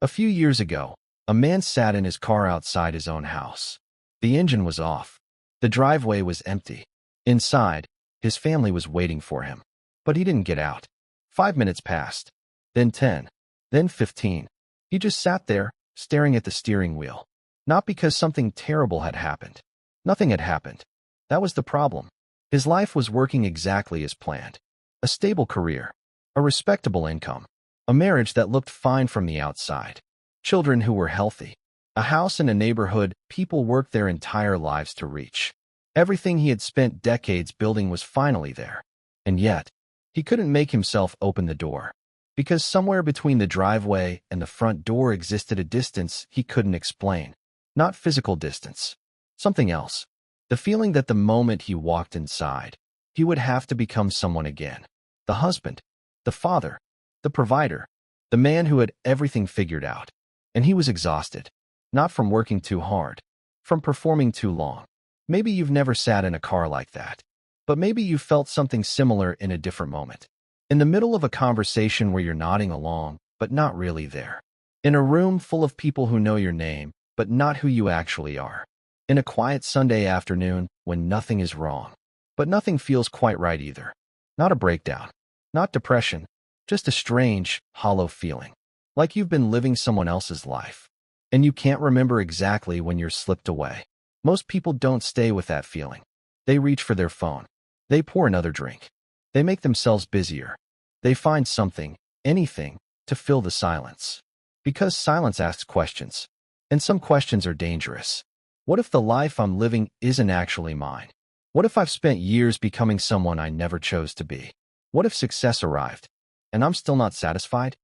A few years ago, a man sat in his car outside his own house. The engine was off. The driveway was empty. Inside, his family was waiting for him. But he didn't get out. 5 minutes passed. Then 10. Then 15. He just sat there, staring at the steering wheel. Not because something terrible had happened. Nothing had happened. That was the problem. His life was working exactly as planned. A stable career. A respectable income. A marriage that looked fine from the outside. Children who were healthy. A house in a neighborhood people worked their entire lives to reach. Everything he had spent decades building was finally there. And yet, he couldn't make himself open the door. Because somewhere between the driveway and the front door existed a distance he couldn't explain. Not physical distance. Something else. The feeling that the moment he walked inside, he would have to become someone again. The husband. The father. The provider. The man who had everything figured out. And he was exhausted. Not from working too hard. From performing too long. Maybe you've never sat in a car like that. But maybe you felt something similar in a different moment. In the middle of a conversation where you're nodding along, but not really there. In a room full of people who know your name, but not who you actually are. In a quiet Sunday afternoon when nothing is wrong. But nothing feels quite right either. Not a breakdown. Not depression. Just a strange, hollow feeling. Like you've been living someone else's life. And you can't remember exactly when you're slipped away. Most people don't stay with that feeling. They reach for their phone. They pour another drink. They make themselves busier. They find something, anything, to fill the silence. Because silence asks questions. And some questions are dangerous. What if the life I'm living isn't actually mine? What if I've spent years becoming someone I never chose to be? What if success arrived, and I'm still not satisfied?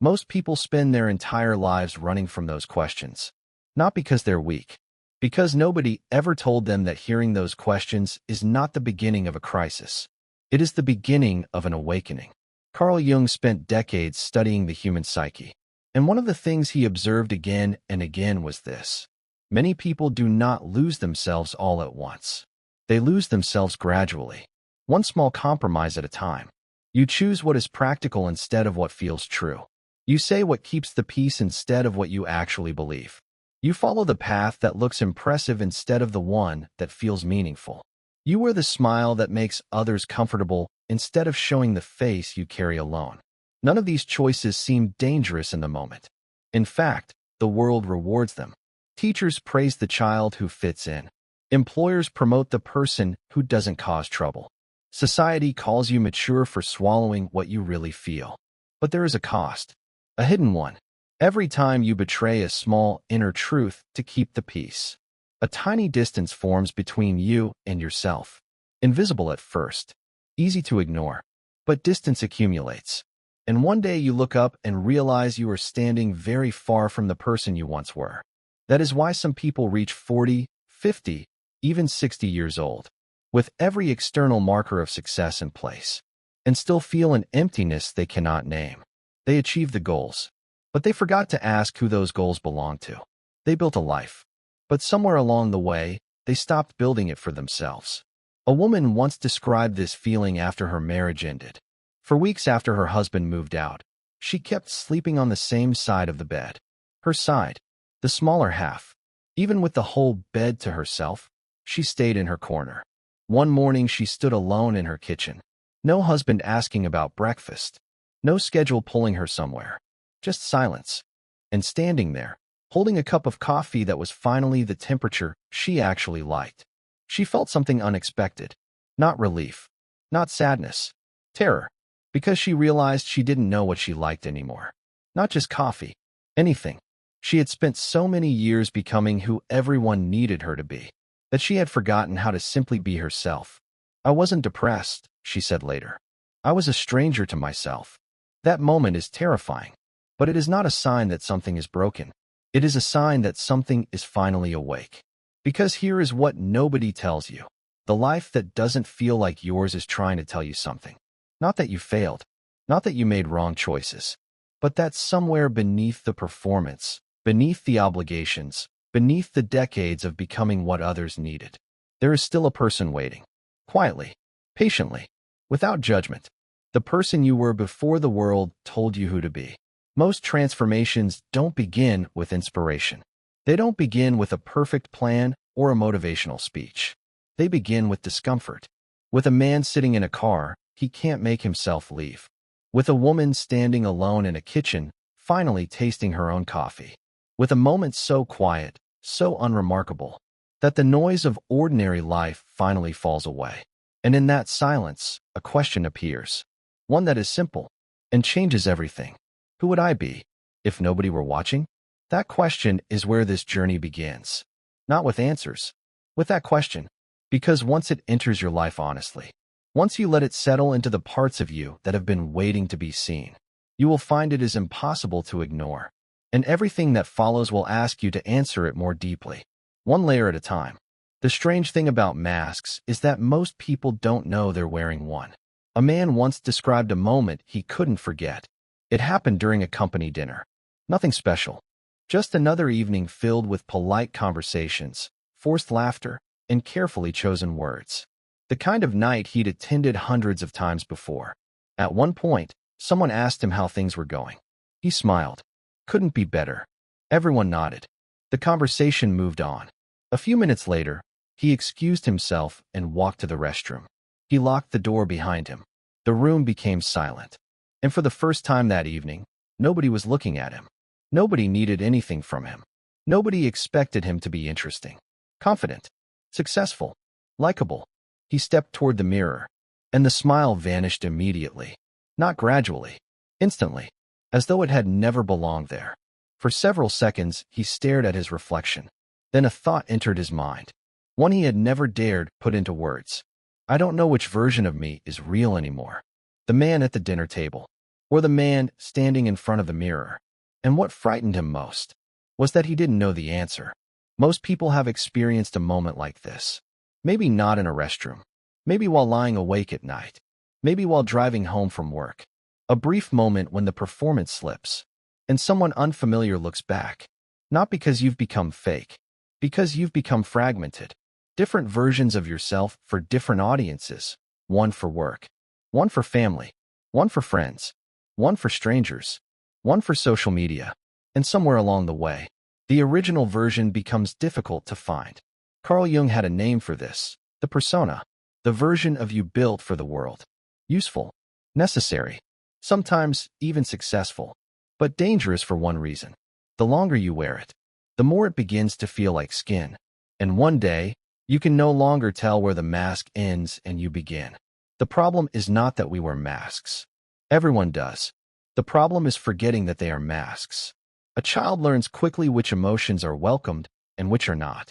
Most people spend their entire lives running from those questions. Not because they're weak. Because nobody ever told them that hearing those questions is not the beginning of a crisis. It is the beginning of an awakening. Carl Jung spent decades studying the human psyche. And one of the things he observed again and again was this. Many people do not lose themselves all at once. They lose themselves gradually. One small compromise at a time. You choose what is practical instead of what feels true. You say what keeps the peace instead of what you actually believe. You follow the path that looks impressive instead of the one that feels meaningful. You wear the smile that makes others comfortable instead of showing the face you carry alone. None of these choices seem dangerous in the moment. In fact, the world rewards them. Teachers praise the child who fits in. Employers promote the person who doesn't cause trouble. Society calls you mature for swallowing what you really feel. But there is a cost. A hidden one. Every time you betray a small inner truth to keep the peace, a tiny distance forms between you and yourself. Invisible at first. Easy to ignore. But distance accumulates. And one day you look up and realize you are standing very far from the person you once were. That is why some people reach 40, 50, even 60 years old, with every external marker of success in place, and still feel an emptiness they cannot name. They achieved the goals, but they forgot to ask who those goals belonged to. They built a life, but somewhere along the way, they stopped building it for themselves. A woman once described this feeling after her marriage ended. For weeks after her husband moved out, she kept sleeping on the same side of the bed. Her side, the smaller half. Even with the whole bed to herself, she stayed in her corner. One morning she stood alone in her kitchen. No husband asking about breakfast. No schedule pulling her somewhere. Just silence. And standing there, holding a cup of coffee that was finally the temperature she actually liked. She felt something unexpected. Not relief. Not sadness. Terror. Because she realized she didn't know what she liked anymore. Not just coffee. Anything. She had spent so many years becoming who everyone needed her to be, that she had forgotten how to simply be herself. I wasn't depressed, she said later. I was a stranger to myself. That moment is terrifying. But it is not a sign that something is broken. It is a sign that something is finally awake. Because here is what nobody tells you. The life that doesn't feel like yours is trying to tell you something. Not that you failed. Not that you made wrong choices. But that somewhere beneath the performance, beneath the obligations, beneath the decades of becoming what others needed, there is still a person waiting. Quietly. Patiently. Without judgment. The person you were before the world told you who to be. Most transformations don't begin with inspiration. They don't begin with a perfect plan or a motivational speech. They begin with discomfort. With a man sitting in a car, he can't make himself leave. With a woman standing alone in a kitchen, finally tasting her own coffee. With a moment so quiet, so unremarkable, that the noise of ordinary life finally falls away. And in that silence, a question appears. One that is simple and changes everything. Who would I be if nobody were watching? That question is where this journey begins. Not with answers, with that question. Because once it enters your life honestly, once you let it settle into the parts of you that have been waiting to be seen, you will find it is impossible to ignore. And everything that follows will ask you to answer it more deeply, one layer at a time. The strange thing about masks is that most people don't know they're wearing one. A man once described a moment he couldn't forget. It happened during a company dinner. Nothing special. Just another evening filled with polite conversations, forced laughter, and carefully chosen words. The kind of night he'd attended hundreds of times before. At one point, someone asked him how things were going. He smiled. Couldn't be better. Everyone nodded. The conversation moved on. A few minutes later, he excused himself and walked to the restroom. He locked the door behind him. The room became silent. And for the first time that evening, nobody was looking at him. Nobody needed anything from him. Nobody expected him to be interesting, confident, successful, likable. He stepped toward the mirror, and the smile vanished immediately. Not gradually, instantly, as though it had never belonged there. For several seconds, he stared at his reflection. Then a thought entered his mind, one he had never dared put into words. I don't know which version of me is real anymore. The man at the dinner table, or the man standing in front of the mirror. And what frightened him most was that he didn't know the answer. Most people have experienced a moment like this. Maybe not in a restroom. Maybe while lying awake at night. Maybe while driving home from work. A brief moment when the performance slips, and someone unfamiliar looks back. Not because you've become fake, because you've become fragmented. Different versions of yourself for different audiences. One for work, one for family, one for friends, one for strangers, one for social media. And somewhere along the way, the original version becomes difficult to find. Carl Jung had a name for this, the persona, the version of you built for the world. Useful, necessary, sometimes even successful, but dangerous for one reason. The longer you wear it, the more it begins to feel like skin. And one day, you can no longer tell where the mask ends and you begin. The problem is not that we wear masks. Everyone does. The problem is forgetting that they are masks. A child learns quickly which emotions are welcomed and which are not.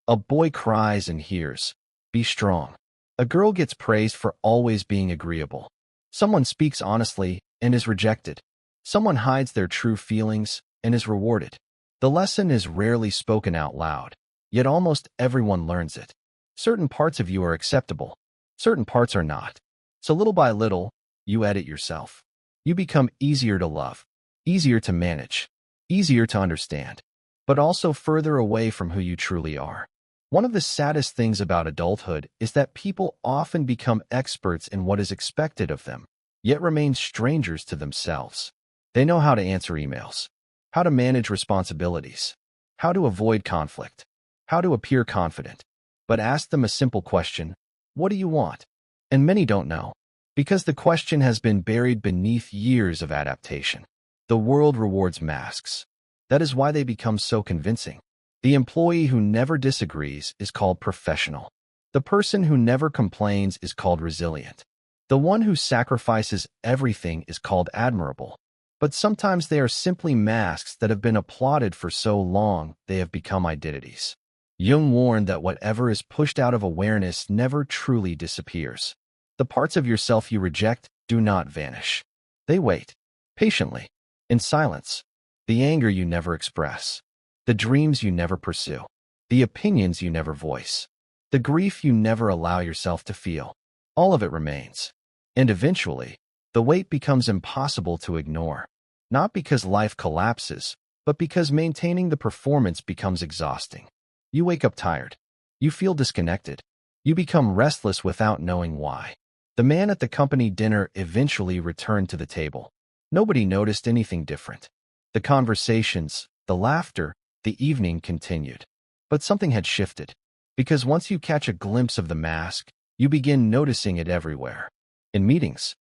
A boy cries and hears, "Be strong." A girl gets praised for always being agreeable. Someone speaks honestly and is rejected. Someone hides their true feelings and is rewarded. The lesson is rarely spoken out loud, yet almost everyone learns it. Certain parts of you are acceptable. Certain parts are not. So little by little, you edit yourself. You become easier to love, easier to manage, easier to understand, but also further away from who you truly are. One of the saddest things about adulthood is that people often become experts in what is expected of them, yet remain strangers to themselves. They know how to answer emails, how to manage responsibilities, how to avoid conflict, how to appear confident. But ask them a simple question, what do you want? And many don't know, because the question has been buried beneath years of adaptation. The world rewards masks. That is why they become so convincing. The employee who never disagrees is called professional. The person who never complains is called resilient. The one who sacrifices everything is called admirable. But sometimes they are simply masks that have been applauded for so long they have become identities. Jung warned that whatever is pushed out of awareness never truly disappears. The parts of yourself you reject do not vanish. They wait, patiently, in silence. The anger you never express. The dreams you never pursue. The opinions you never voice. The grief you never allow yourself to feel. All of it remains. And eventually, the weight becomes impossible to ignore. Not because life collapses, but because maintaining the performance becomes exhausting. You wake up tired. You feel disconnected. You become restless without knowing why. The man at the company dinner eventually returned to the table. Nobody noticed anything different. The conversations, the laughter, the evening continued. But something had shifted. Because once you catch a glimpse of the mask, you begin noticing it everywhere. In meetings,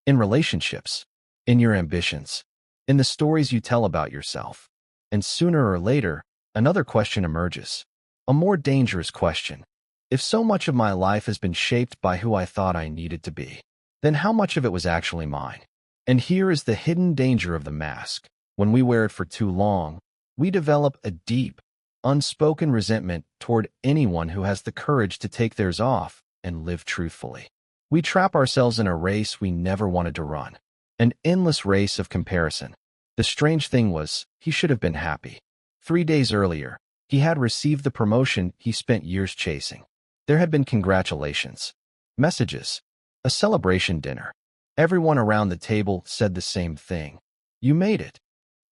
in relationships, in your ambitions, in the stories you tell about yourself. And sooner or later, another question emerges. A more dangerous question. If so much of my life has been shaped by who I thought I needed to be, then how much of it was actually mine? And here is the hidden danger of the mask. When we wear it for too long, we develop a deep, unspoken resentment toward anyone who has the courage to take theirs off and live truthfully. We trap ourselves in a race we never wanted to run, an endless race of comparison. The strange thing was, he should have been happy. 3 days earlier, he had received the promotion he spent years chasing. There had been congratulations, messages, a celebration dinner. Everyone around the table said the same thing. You made it.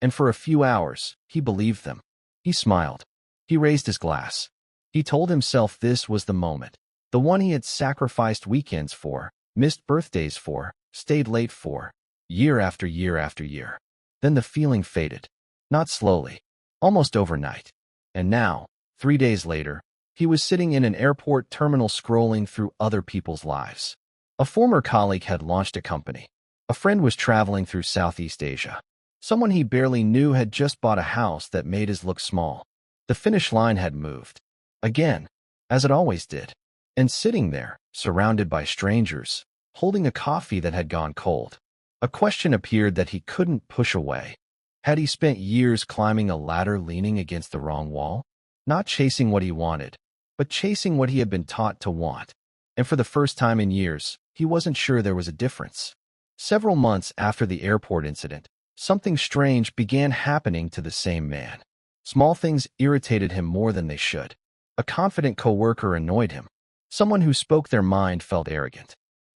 And for a few hours, he believed them. He smiled. He raised his glass. He told himself this was the moment. The one he had sacrificed weekends for, missed birthdays for, stayed late for, year after year after year. Then the feeling faded. Not slowly. Almost overnight. And now, 3 days later, he was sitting in an airport terminal scrolling through other people's lives. A former colleague had launched a company. A friend was traveling through Southeast Asia. Someone he barely knew had just bought a house that made his look small. The finish line had moved. Again, as it always did. And sitting there, surrounded by strangers, holding a coffee that had gone cold, a question appeared that he couldn't push away. Had he spent years climbing a ladder leaning against the wrong wall? Not chasing what he wanted, but chasing what he had been taught to want. And for the first time in years, he wasn't sure there was a difference. Several months after the airport incident, something strange began happening to the same man. Small things irritated him more than they should. A confident coworker annoyed him. Someone who spoke their mind felt arrogant.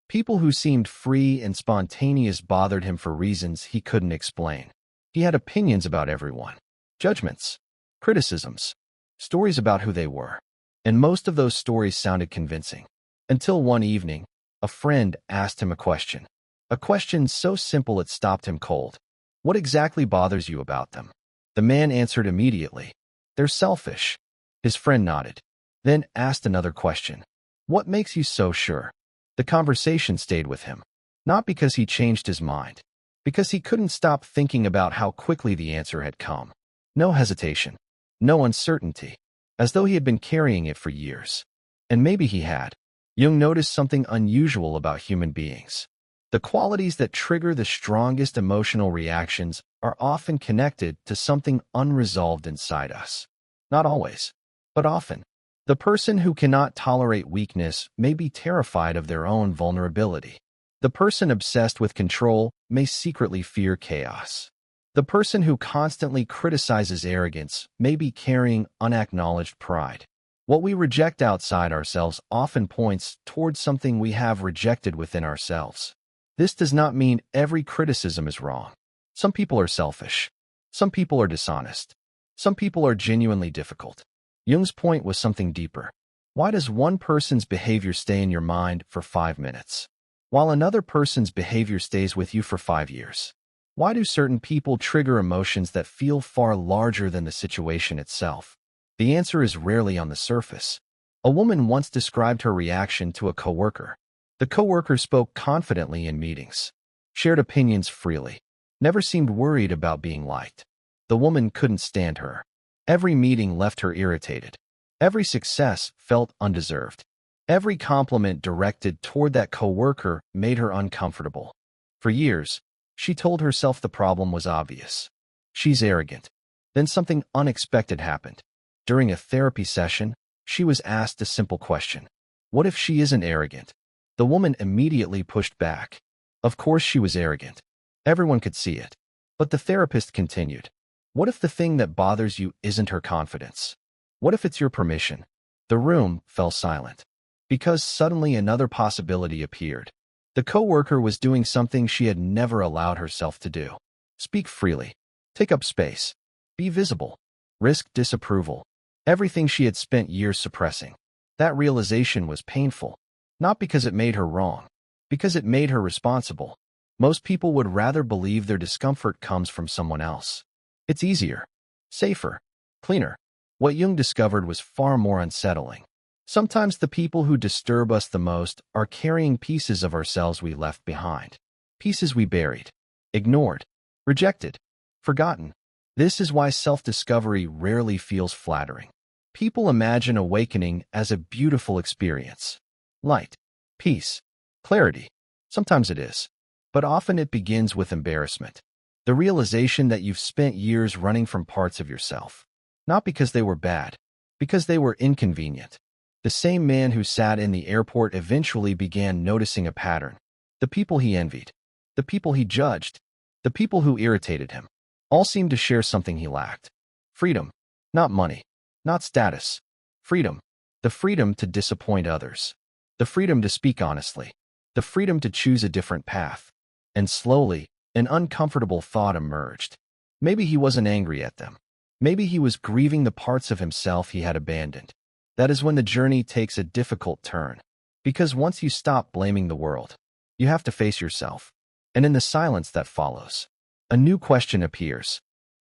People who seemed free and spontaneous bothered him for reasons he couldn't explain. He had opinions about everyone, judgments, criticisms, stories about who they were. And most of those stories sounded convincing. Until one evening, a friend asked him a question. A question so simple it stopped him cold. What exactly bothers you about them? The man answered immediately. They're selfish. His friend nodded, then asked another question. What makes you so sure? The conversation stayed with him. Not because he changed his mind. Because he couldn't stop thinking about how quickly the answer had come. No hesitation. No uncertainty. As though he had been carrying it for years. And maybe he had. Jung noticed something unusual about human beings. The qualities that trigger the strongest emotional reactions are often connected to something unresolved inside us. Not always, but often. The person who cannot tolerate weakness may be terrified of their own vulnerability. The person obsessed with control may secretly fear chaos. The person who constantly criticizes arrogance may be carrying unacknowledged pride. What we reject outside ourselves often points towards something we have rejected within ourselves. This does not mean every criticism is wrong. Some people are selfish. Some people are dishonest. Some people are genuinely difficult. Jung's point was something deeper. Why does one person's behavior stay in your mind for 5 minutes, while another person's behavior stays with you for 5 years? Why do certain people trigger emotions that feel far larger than the situation itself? The answer is rarely on the surface. A woman once described her reaction to a coworker. The coworker spoke confidently in meetings, shared opinions freely, never seemed worried about being liked. The woman couldn't stand her. Every meeting left her irritated. Every success felt undeserved. Every compliment directed toward that coworker made her uncomfortable. For years, she told herself the problem was obvious. She's arrogant. Then something unexpected happened. During a therapy session, she was asked a simple question. What if she isn't arrogant? The woman immediately pushed back. Of course she was arrogant. Everyone could see it. But the therapist continued. What if the thing that bothers you isn't her confidence? What if it's your permission? The room fell silent. Because suddenly another possibility appeared. The coworker was doing something she had never allowed herself to do. Speak freely. Take up space. Be visible. Risk disapproval. Everything she had spent years suppressing. That realization was painful. Not because it made her wrong. Because it made her responsible. Most people would rather believe their discomfort comes from someone else. It's easier, safer, cleaner. What Jung discovered was far more unsettling. Sometimes the people who disturb us the most are carrying pieces of ourselves we left behind. Pieces we buried, ignored, rejected, forgotten. This is why self-discovery rarely feels flattering. People imagine awakening as a beautiful experience. Light, peace, clarity. Sometimes it is, but often it begins with embarrassment. The realization that you've spent years running from parts of yourself. Not because they were bad, because they were inconvenient. The same man who sat in the airport eventually began noticing a pattern. The people he envied, the people he judged, the people who irritated him, all seemed to share something he lacked. Freedom, not money, not status. Freedom, the freedom to disappoint others, the freedom to speak honestly, the freedom to choose a different path. And slowly, an uncomfortable thought emerged. Maybe he wasn't angry at them. Maybe he was grieving the parts of himself he had abandoned. That is when the journey takes a difficult turn. Because once you stop blaming the world, you have to face yourself. And in the silence that follows, a new question appears.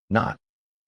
Not,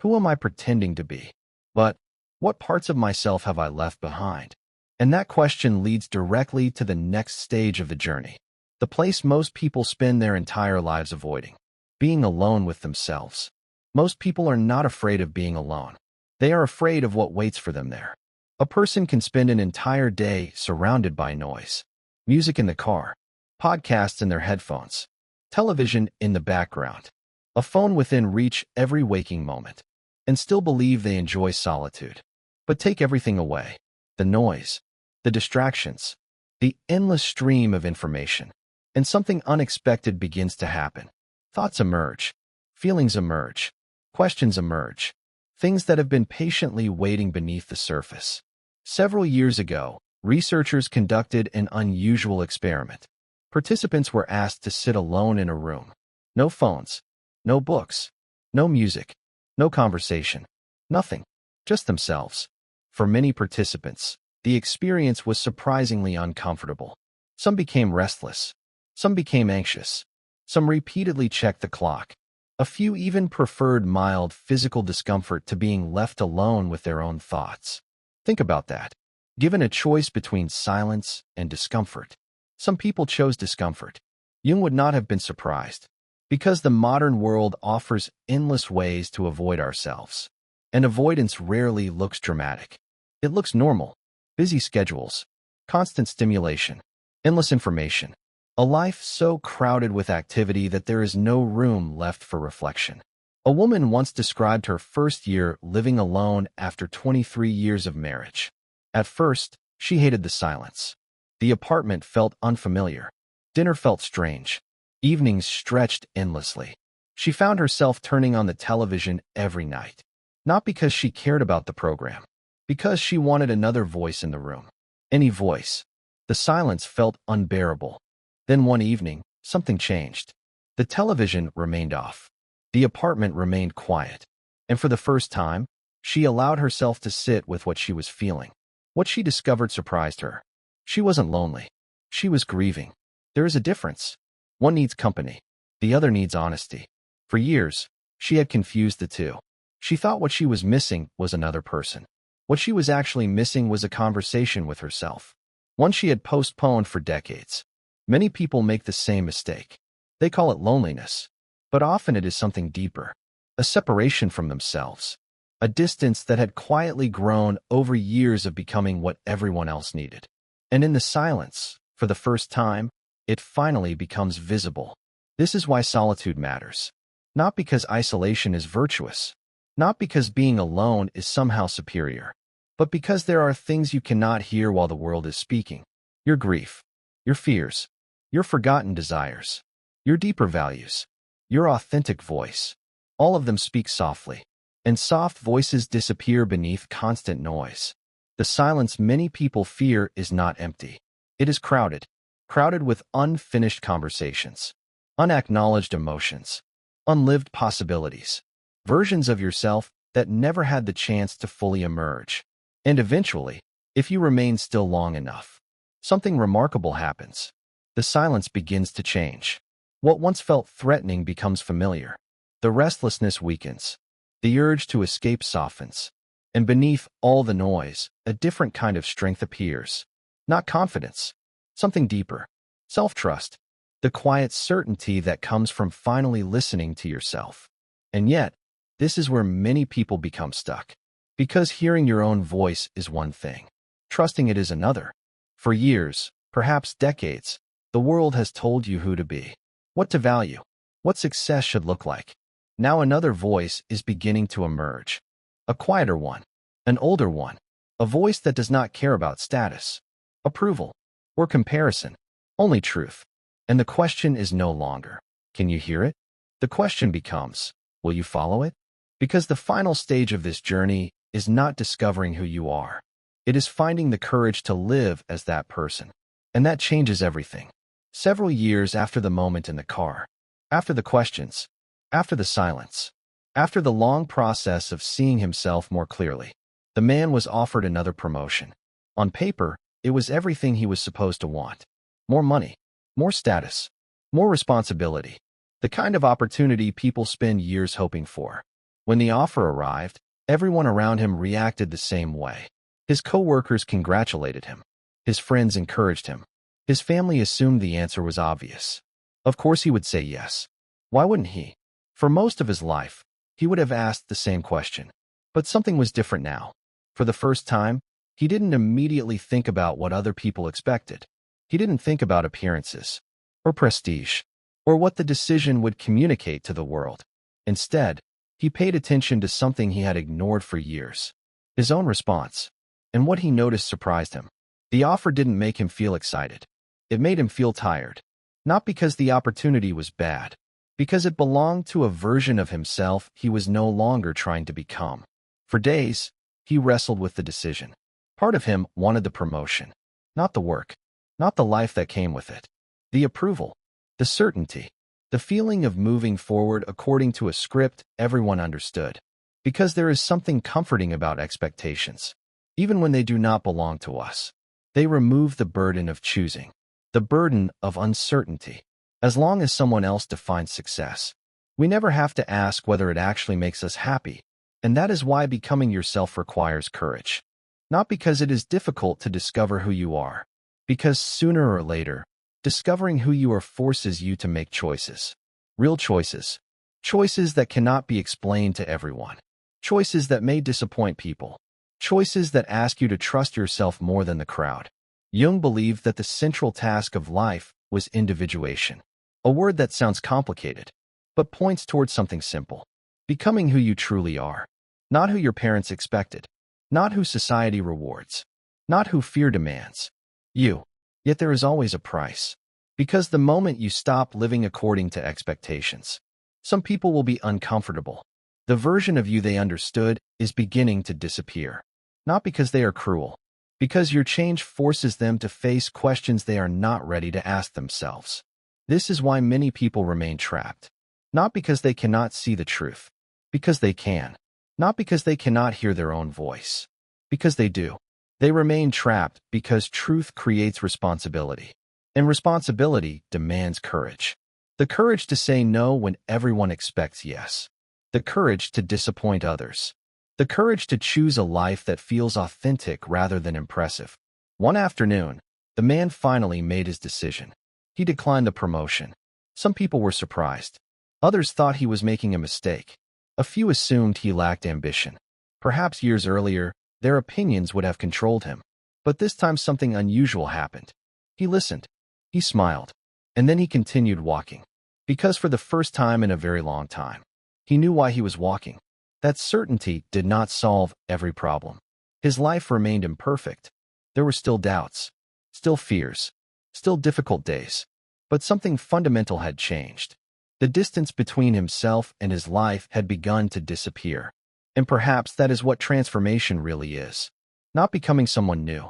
who am I pretending to be? But, what parts of myself have I left behind? And that question leads directly to the next stage of the journey. The place most people spend their entire lives avoiding. Being alone with themselves. Most people are not afraid of being alone. They are afraid of what waits for them there. A person can spend an entire day surrounded by noise. Music in the car, podcasts in their headphones, television in the background, a phone within reach every waking moment, and still believe they enjoy solitude. But take everything away. The noise, the distractions, the endless stream of information, and something unexpected begins to happen. Thoughts emerge, feelings emerge, questions emerge, things that have been patiently waiting beneath the surface. Several years ago, researchers conducted an unusual experiment. Participants were asked to sit alone in a room. No phones, no books, no music, no conversation, nothing, just themselves. For many participants, the experience was surprisingly uncomfortable. Some became restless. Some became anxious. Some repeatedly checked the clock. A few even preferred mild physical discomfort to being left alone with their own thoughts. Think about that. Given a choice between silence and discomfort, some people chose discomfort. Jung would not have been surprised, because the modern world offers endless ways to avoid ourselves. And avoidance rarely looks dramatic. It looks normal. Busy schedules, constant stimulation, endless information. A life so crowded with activity that there is no room left for reflection. A woman once described her first year living alone after 23 years of marriage. At first, she hated the silence. The apartment felt unfamiliar. Dinner felt strange. Evenings stretched endlessly. She found herself turning on the television every night. Not because she cared about the program, because she wanted another voice in the room. Any voice. The silence felt unbearable. Then one evening, something changed. The television remained off. The apartment remained quiet. And for the first time, she allowed herself to sit with what she was feeling. What she discovered surprised her. She wasn't lonely. She was grieving. There is a difference. One needs company. The other needs honesty. For years, she had confused the two. She thought what she was missing was another person. What she was actually missing was a conversation with herself. One she had postponed for decades. Many people make the same mistake. They call it loneliness, but often it is something deeper, a separation from themselves, a distance that had quietly grown over years of becoming what everyone else needed. And in the silence, for the first time, it finally becomes visible. This is why solitude matters. Not because isolation is virtuous, not because being alone is somehow superior, but because there are things you cannot hear while the world is speaking. Your grief, your fears, your forgotten desires, your deeper values, your authentic voice. All of them speak softly, and soft voices disappear beneath constant noise. The silence many people fear is not empty. It is crowded, crowded with unfinished conversations, unacknowledged emotions, unlived possibilities, versions of yourself that never had the chance to fully emerge. And eventually, if you remain still long enough, something remarkable happens. The silence begins to change. What once felt threatening becomes familiar. The restlessness weakens. The urge to escape softens. And beneath all the noise, a different kind of strength appears. Not confidence, something deeper. Self-trust. The quiet certainty that comes from finally listening to yourself. And yet, this is where many people become stuck. Because hearing your own voice is one thing. Trusting it is another. For years, perhaps decades, the world has told you who to be, what to value, what success should look like. Now another voice is beginning to emerge. A quieter one, an older one, a voice that does not care about status, approval, or comparison, only truth. And the question is no longer, can you hear it? The question becomes, will you follow it? Because the final stage of this journey is not discovering who you are. It is finding the courage to live as that person. And that changes everything. Several years after the moment in the car, after the questions, after the silence, after the long process of seeing himself more clearly, the man was offered another promotion. On paper, it was everything he was supposed to want. More money, more status, more responsibility. The kind of opportunity people spend years hoping for. When the offer arrived, everyone around him reacted the same way. His co-workers congratulated him. His friends encouraged him. His family assumed the answer was obvious. Of course he would say yes. Why wouldn't he? For most of his life, he would have asked the same question. But something was different now. For the first time, he didn't immediately think about what other people expected. He didn't think about appearances, or prestige, or what the decision would communicate to the world. Instead, he paid attention to something he had ignored for years. His own response. And what he noticed surprised him. The offer didn't make him feel excited. It made him feel tired. Not because the opportunity was bad, because it belonged to a version of himself he was no longer trying to become. For days, he wrestled with the decision. Part of him wanted the promotion, not the work, not the life that came with it. The approval, the certainty, the feeling of moving forward according to a script everyone understood. Because there is something comforting about expectations. Even when they do not belong to us, they remove the burden of choosing, the burden of uncertainty. As long as someone else defines success, we never have to ask whether it actually makes us happy. And that is why becoming yourself requires courage. Not because it is difficult to discover who you are, because sooner or later, discovering who you are forces you to make choices. Real choices. Choices that cannot be explained to everyone. Choices that may disappoint people. Choices that ask you to trust yourself more than the crowd. Jung believed that the central task of life was individuation. A word that sounds complicated, but points towards something simple. Becoming who you truly are. Not who your parents expected. Not who society rewards. Not who fear demands. You. Yet there is always a price. Because the moment you stop living according to expectations, some people will be uncomfortable. The version of you they understood is beginning to disappear. Not because they are cruel, because your change forces them to face questions they are not ready to ask themselves. This is why many people remain trapped. Not because they cannot see the truth, because they can. Not because they cannot hear their own voice, because they do. They remain trapped because truth creates responsibility, and responsibility demands courage. The courage to say no when everyone expects yes. The courage to disappoint others. The courage to choose a life that feels authentic rather than impressive. One afternoon, the man finally made his decision. He declined the promotion. Some people were surprised. Others thought he was making a mistake. A few assumed he lacked ambition. Perhaps years earlier, their opinions would have controlled him. But this time something unusual happened. He listened. He smiled. And then he continued walking. Because for the first time in a very long time, he knew why he was walking. That certainty did not solve every problem. His life remained imperfect. There were still doubts, still fears, still difficult days. But something fundamental had changed. The distance between himself and his life had begun to disappear. And perhaps that is what transformation really is. Not becoming someone new.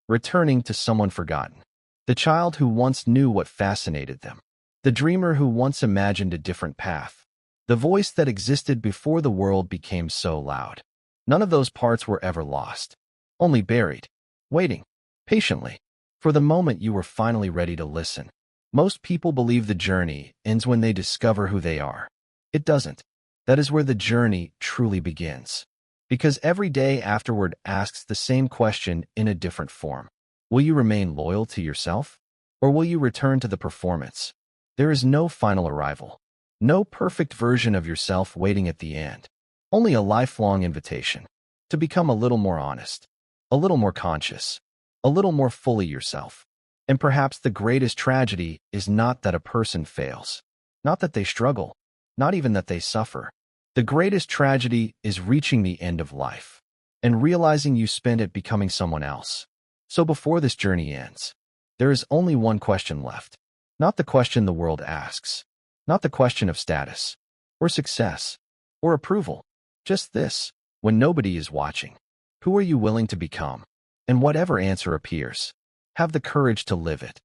Returning to someone forgotten. The child who once knew what fascinated them. The dreamer who once imagined a different path. The voice that existed before the world became so loud. None of those parts were ever lost. Only buried. Waiting. Patiently. For the moment you were finally ready to listen. Most people believe the journey ends when they discover who they are. It doesn't. That is where the journey truly begins. Because every day afterward asks the same question in a different form. Will you remain loyal to yourself? Or will you return to the performance? There is no final arrival. No perfect version of yourself waiting at the end. Only a lifelong invitation to become a little more honest, a little more conscious, a little more fully yourself. And perhaps the greatest tragedy is not that a person fails, not that they struggle, not even that they suffer. The greatest tragedy is reaching the end of life and realizing you spent it becoming someone else. So before this journey ends, there is only one question left. Not the question the world asks, not the question of status, or success, or approval. Just this: when nobody is watching, who are you willing to become? And whatever answer appears, have the courage to live it.